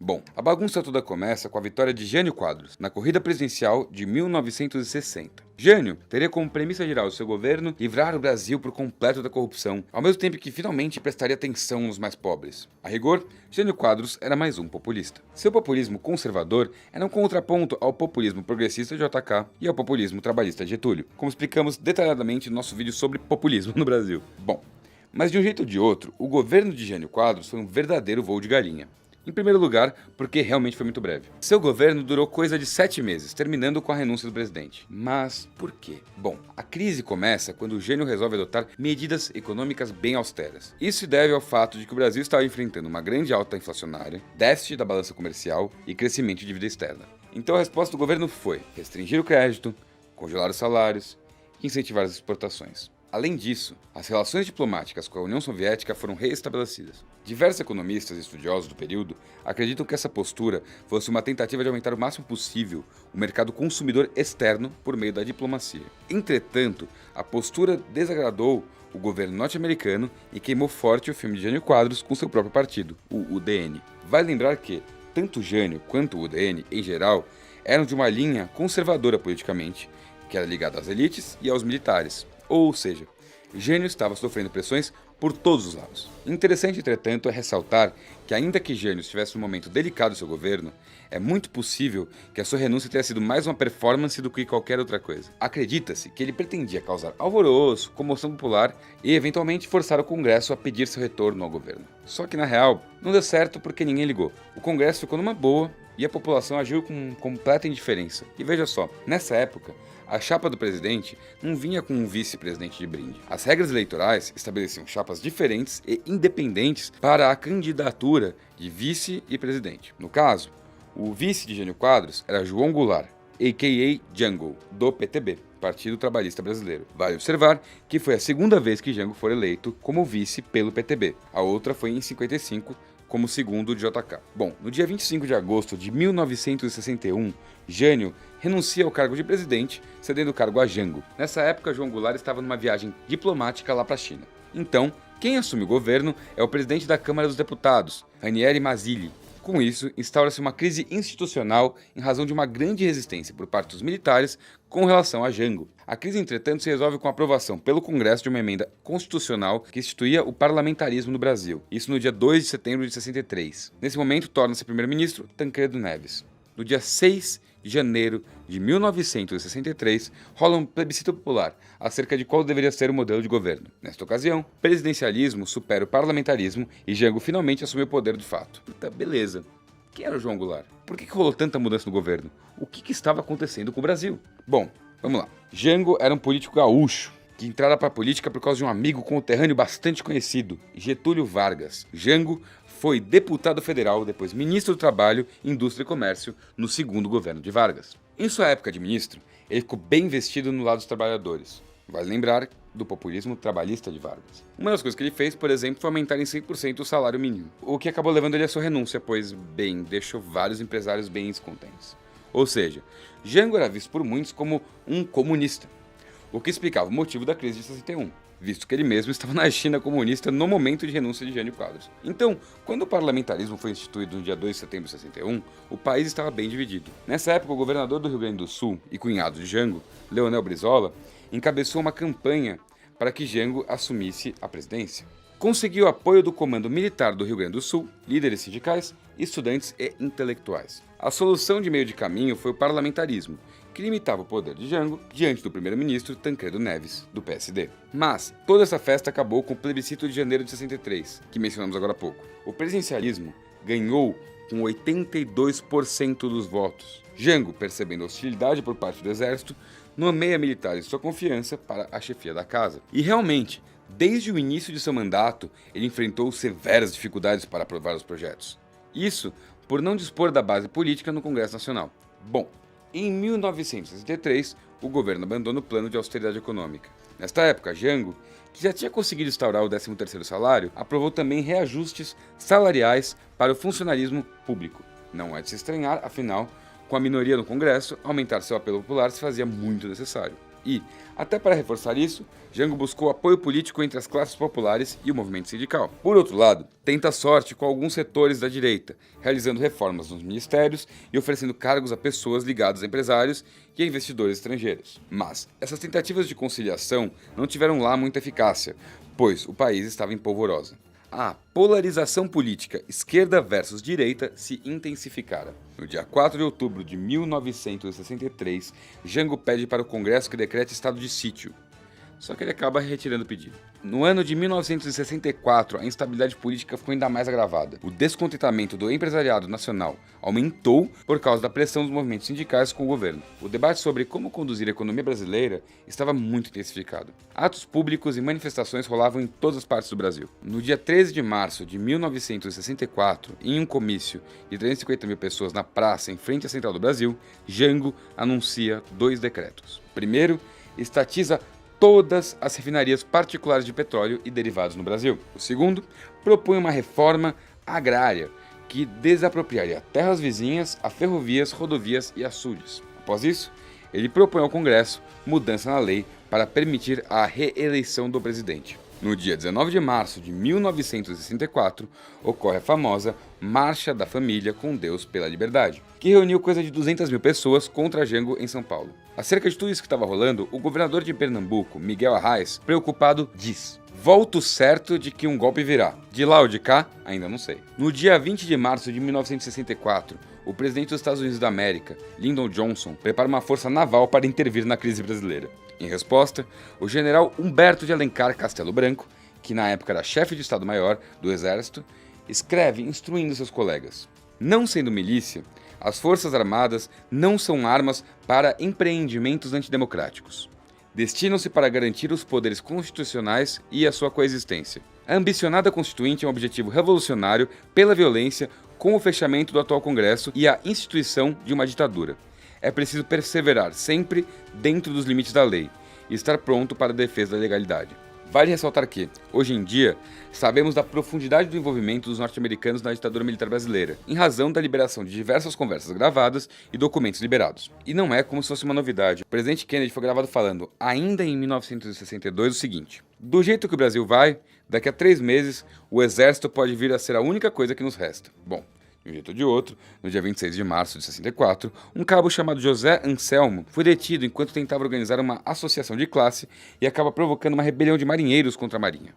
Bom, a bagunça toda começa com a vitória de Jânio Quadros, na corrida presidencial de 1960. Jânio teria como premissa geral do seu governo livrar o Brasil por completo da corrupção, ao mesmo tempo que finalmente prestaria atenção nos mais pobres. A rigor, Jânio Quadros era mais um populista. Seu populismo conservador era um contraponto ao populismo progressista de JK e ao populismo trabalhista de Getúlio, como explicamos detalhadamente no nosso vídeo sobre populismo no Brasil. Bom, mas de um jeito ou de outro, o governo de Jânio Quadros foi um verdadeiro voo de galinha. Em primeiro lugar, porque realmente foi muito breve. Seu governo durou coisa de 7 meses, terminando com a renúncia do presidente. Mas por quê? Bom, a crise começa quando o Jânio resolve adotar medidas econômicas bem austeras. Isso se deve ao fato de que o Brasil estava enfrentando uma grande alta inflacionária, déficit da balança comercial e crescimento de dívida externa. Então a resposta do governo foi restringir o crédito, congelar os salários e incentivar as exportações. Além disso, as relações diplomáticas com a União Soviética foram reestabelecidas. Diversos economistas e estudiosos do período acreditam que essa postura fosse uma tentativa de aumentar o máximo possível o mercado consumidor externo por meio da diplomacia. Entretanto, a postura desagradou o governo norte-americano e queimou forte o filme de Jânio Quadros com seu próprio partido, o UDN. Vale lembrar que, tanto Jânio quanto o UDN, em geral, eram de uma linha conservadora politicamente, que era ligada às elites e aos militares. Ou seja, Jânio estava sofrendo pressões por todos os lados. Interessante, entretanto, é ressaltar que, ainda que Jânio estivesse num momento delicado do seu governo, é muito possível que a sua renúncia tenha sido mais uma performance do que qualquer outra coisa. Acredita-se que ele pretendia causar alvoroço, comoção popular e, eventualmente, forçar o Congresso a pedir seu retorno ao governo. Só que, na real, não deu certo porque ninguém ligou. O Congresso ficou numa boa e a população agiu com completa indiferença. E veja só, nessa época, a chapa do presidente não vinha com um vice-presidente de brinde. As regras eleitorais estabeleciam chapas diferentes e independentes para a candidatura de vice e presidente. No caso, o vice de Jânio Quadros era João Goulart, a.k.a. Jango, do PTB, Partido Trabalhista Brasileiro. Vale observar que foi a segunda vez que Jango foi eleito como vice pelo PTB. A outra foi em 55, como segundo de JK. Bom, no dia 25 de agosto de 1961, Jânio renuncia ao cargo de presidente, cedendo o cargo a Jango. Nessa época, João Goulart estava numa viagem diplomática lá para a China. Então, quem assume o governo é o presidente da Câmara dos Deputados, Ranieri Mazzilli. Com isso, instaura-se uma crise institucional em razão de uma grande resistência por parte dos militares com relação a Jango. A crise, entretanto, se resolve com a aprovação pelo Congresso de uma emenda constitucional que instituía o parlamentarismo no Brasil. Isso no dia 2 de setembro de 63. Nesse momento, torna-se primeiro-ministro Tancredo Neves. No dia 6 de janeiro de 1963, rola um plebiscito popular acerca de qual deveria ser o modelo de governo. Nesta ocasião, o presidencialismo supera o parlamentarismo e Jango finalmente assumiu o poder de fato. Puta, beleza. Quem era o João Goulart? Por que rolou tanta mudança no governo? O que estava acontecendo com o Brasil? Bom, vamos lá. Jango era um político gaúcho que entrara para a política por causa de um amigo conterrâneo bastante conhecido, Getúlio Vargas. Jango foi deputado federal, depois ministro do Trabalho, Indústria e Comércio, no segundo governo de Vargas. Em sua época de ministro, ele ficou bem investido no lado dos trabalhadores. Vale lembrar do populismo trabalhista de Vargas. Uma das coisas que ele fez, por exemplo, foi aumentar em 100% o salário mínimo, o que acabou levando ele à sua renúncia, pois, bem, deixou vários empresários bem descontentes. Ou seja, Jango era visto por muitos como um comunista, o que explicava o motivo da crise de 61. Visto que ele mesmo estava na China comunista no momento de renúncia de Jânio Quadros. Então, quando o parlamentarismo foi instituído no dia 2 de setembro de 61, o país estava bem dividido. Nessa época, o governador do Rio Grande do Sul e cunhado de Jango, Leonel Brizola, encabeçou uma campanha para que Jango assumisse a presidência. Conseguiu apoio do Comando Militar do Rio Grande do Sul, líderes sindicais, estudantes e intelectuais. A solução de meio de caminho foi o parlamentarismo, que limitava o poder de Jango diante do primeiro-ministro Tancredo Neves, do PSD. Mas toda essa festa acabou com o plebiscito de janeiro de 63, que mencionamos agora há pouco. O presidencialismo ganhou com 82% dos votos. Jango, percebendo a hostilidade por parte do exército, nomeia militares de sua confiança para a chefia da casa. E realmente, desde o início de seu mandato, ele enfrentou severas dificuldades para aprovar os projetos. Isso por não dispor da base política no Congresso Nacional. Bom, em 1963, o governo abandona o plano de austeridade econômica. Nesta época, Jango, que já tinha conseguido instaurar o 13º salário, aprovou também reajustes salariais para o funcionalismo público. Não é de se estranhar, afinal, com a minoria no Congresso, aumentar seu apelo popular se fazia muito necessário. E, até para reforçar isso, Jango buscou apoio político entre as classes populares e o movimento sindical. Por outro lado, tenta sorte com alguns setores da direita, realizando reformas nos ministérios e oferecendo cargos a pessoas ligadas a empresários e a investidores estrangeiros. Mas essas tentativas de conciliação não tiveram lá muita eficácia, pois o país estava em polvorosa. A polarização política esquerda versus direita se intensificara. No dia 4 de outubro de 1963, Jango pede para o Congresso que decrete estado de sítio. Só que ele acaba retirando o pedido. No ano de 1964, a instabilidade política ficou ainda mais agravada. O descontentamento do empresariado nacional aumentou por causa da pressão dos movimentos sindicais com o governo. O debate sobre como conduzir a economia brasileira estava muito intensificado. Atos públicos e manifestações rolavam em todas as partes do Brasil. No dia 13 de março de 1964, em um comício de 350 mil pessoas na praça em frente à Central do Brasil, Jango anuncia 2 decretos. Primeiro, estatiza todas as refinarias particulares de petróleo e derivados no Brasil. O segundo, propõe uma reforma agrária que desapropriaria terras vizinhas a ferrovias, rodovias e açudes. Após isso, ele propõe ao Congresso mudança na lei para permitir a reeleição do presidente. No dia 19 de março de 1964, ocorre a famosa Marcha da Família com Deus pela Liberdade, que reuniu coisa de 200 mil pessoas contra Jango em São Paulo. Acerca de tudo isso que estava rolando, o governador de Pernambuco, Miguel Arraes, preocupado, diz: "Volto certo de que um golpe virá. De lá ou de cá, ainda não sei." No dia 20 de março de 1964, o presidente dos Estados Unidos da América, Lyndon Johnson, prepara uma força naval para intervir na crise brasileira. Em resposta, o general Humberto de Alencar Castelo Branco, que na época era chefe de Estado-Maior do Exército, escreve instruindo seus colegas: "Não sendo milícia, as Forças Armadas não são armas para empreendimentos antidemocráticos. Destinam-se para garantir os poderes constitucionais e a sua coexistência. A ambicionada Constituinte é um objetivo revolucionário pela violência com o fechamento do atual Congresso e a instituição de uma ditadura. É preciso perseverar sempre dentro dos limites da lei e estar pronto para a defesa da legalidade." Vale ressaltar que, hoje em dia, sabemos da profundidade do envolvimento dos norte-americanos na ditadura militar brasileira, em razão da liberação de diversas conversas gravadas e documentos liberados. E não é como se fosse uma novidade. O presidente Kennedy foi gravado falando, ainda em 1962, o seguinte: "Do jeito que o Brasil vai, daqui a 3 meses, o exército pode vir a ser a única coisa que nos resta." Bom, de um jeito ou de outro, no dia 26 de março de 64, um cabo chamado José Anselmo foi detido enquanto tentava organizar uma associação de classe e acaba provocando uma rebelião de marinheiros contra a marinha.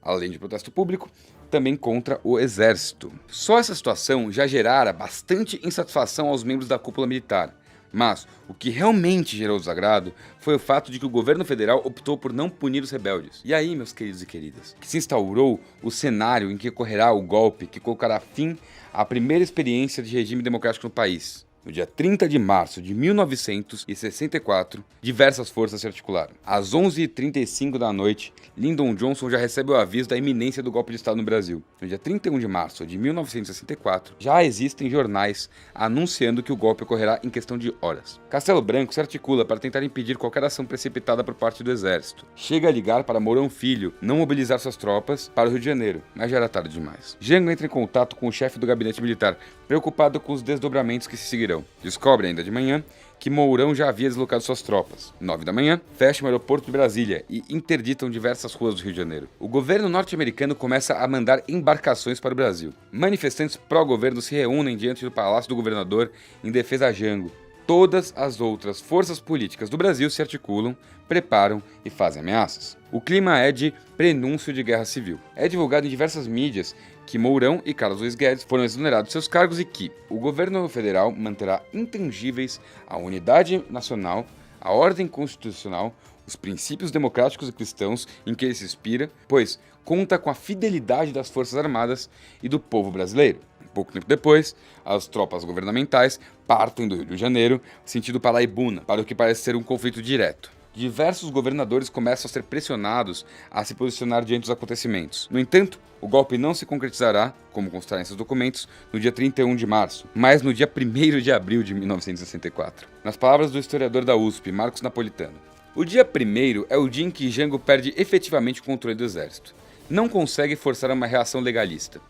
Além de protesto público, também contra o exército. Só essa situação já gerara bastante insatisfação aos membros da cúpula militar. Mas o que realmente gerou desagrado foi o fato de que o governo federal optou por não punir os rebeldes. E aí, meus queridos e queridas, que se instaurou o cenário em que ocorrerá o golpe que colocará fim à primeira experiência de regime democrático no país. No dia 30 de março de 1964, diversas forças se articularam. Às 11h35 da noite, Lyndon Johnson já recebe o aviso da iminência do golpe de Estado no Brasil. No dia 31 de março de 1964, já existem jornais anunciando que o golpe ocorrerá em questão de horas. Castelo Branco se articula para tentar impedir qualquer ação precipitada por parte do exército. Chega a ligar para Mourão Filho não mobilizar suas tropas para o Rio de Janeiro, mas já era tarde demais. Jango entra em contato com o chefe do gabinete militar, preocupado com os desdobramentos que se seguirão. Descobre ainda de manhã que Mourão já havia deslocado suas tropas. 9 da manhã, fecham o aeroporto de Brasília e interditam diversas ruas do Rio de Janeiro. O governo norte-americano começa a mandar embarcações para o Brasil. Manifestantes pró-governo se reúnem diante do Palácio do Governador em defesa a Jango. Todas as outras forças políticas do Brasil se articulam, preparam e fazem ameaças. O clima é de prenúncio de guerra civil. É divulgado em diversas mídias que Mourão e Carlos Luiz Guedes foram exonerados de seus cargos e que o governo federal manterá intangíveis a unidade nacional, a ordem constitucional, os princípios democráticos e cristãos em que ele se inspira, pois conta com a fidelidade das Forças Armadas e do povo brasileiro. Pouco tempo depois, as tropas governamentais partem do Rio de Janeiro, sentido Paraibuna, para o que parece ser um conflito direto. Diversos governadores começam a ser pressionados a se posicionar diante dos acontecimentos. No entanto, o golpe não se concretizará, como constará em esses documentos, no dia 31 de março, mas no dia 1º de abril de 1964. Nas palavras do historiador da USP, Marcos Napolitano: "O dia 1º é o dia em que Jango perde efetivamente o controle do exército. Não consegue forçar uma reação legalista.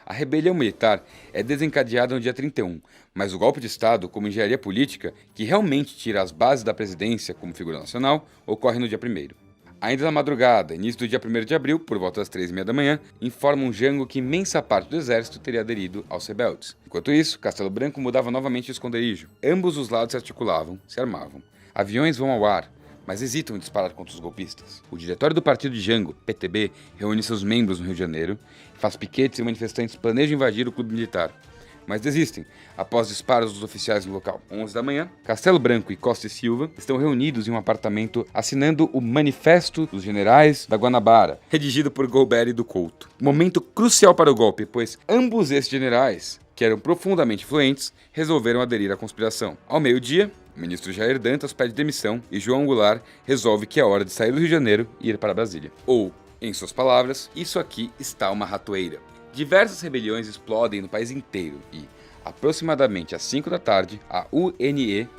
A rebelião militar é desencadeada no dia 31, mas o golpe de Estado, como engenharia política, que realmente tira as bases da presidência como figura nacional, ocorre no dia 1º. Ainda na madrugada, início do dia 1º de abril, por volta das 3h30 da manhã, informam Jango que imensa parte do exército teria aderido aos rebeldes. Enquanto isso, Castelo Branco mudava novamente de esconderijo. Ambos os lados se articulavam, se armavam. Aviões vão ao ar, mas hesitam em disparar contra os golpistas. O diretório do partido de Jango, PTB, reúne seus membros no Rio de Janeiro, faz piquetes e manifestantes planejam invadir o clube militar, mas desistem após disparos dos oficiais no local. 11 da manhã, Castelo Branco e Costa e Silva estão reunidos em um apartamento assinando o Manifesto dos Generais da Guanabara, redigido por Golbery do Couto. Momento crucial para o golpe, pois ambos esses generais, que eram profundamente influentes, resolveram aderir à conspiração. Ao meio-dia, o ministro Jair Dantas pede demissão e João Goulart resolve que é hora de sair do Rio de Janeiro e ir para Brasília. Ou, em suas palavras, isso aqui está uma ratoeira. Diversas rebeliões explodem no país inteiro e, aproximadamente às 5 da tarde, a UNE,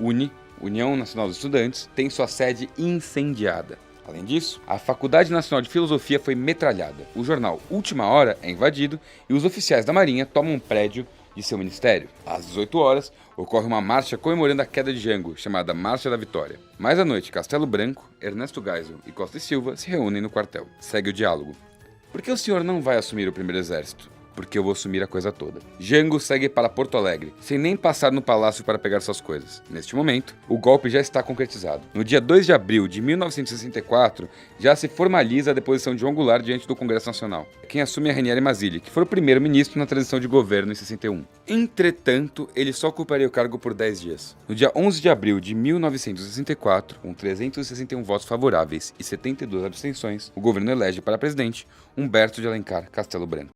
União Nacional dos Estudantes, tem sua sede incendiada. Além disso, a Faculdade Nacional de Filosofia foi metralhada. O jornal Última Hora é invadido e os oficiais da Marinha tomam um prédio de seu ministério. Às 18 horas, ocorre uma marcha comemorando a queda de Jango, chamada Marcha da Vitória. Mais à noite, Castelo Branco, Ernesto Geisel e Costa e Silva se reúnem no quartel. Segue o diálogo. Por que o senhor não vai assumir o primeiro exército? Porque eu vou assumir a coisa toda. Jango segue para Porto Alegre, sem nem passar no palácio para pegar suas coisas. Neste momento, o golpe já está concretizado. No dia 2 de abril de 1964, já se formaliza a deposição de João Goulart diante do Congresso Nacional. Quem assume é Ranieri Mazzilli, que foi o primeiro-ministro na transição de governo em 61. Entretanto, ele só ocuparia o cargo por 10 dias. No dia 11 de abril de 1964, com 361 votos favoráveis e 72 abstenções, o governo elege para presidente Humberto de Alencar Castelo Branco.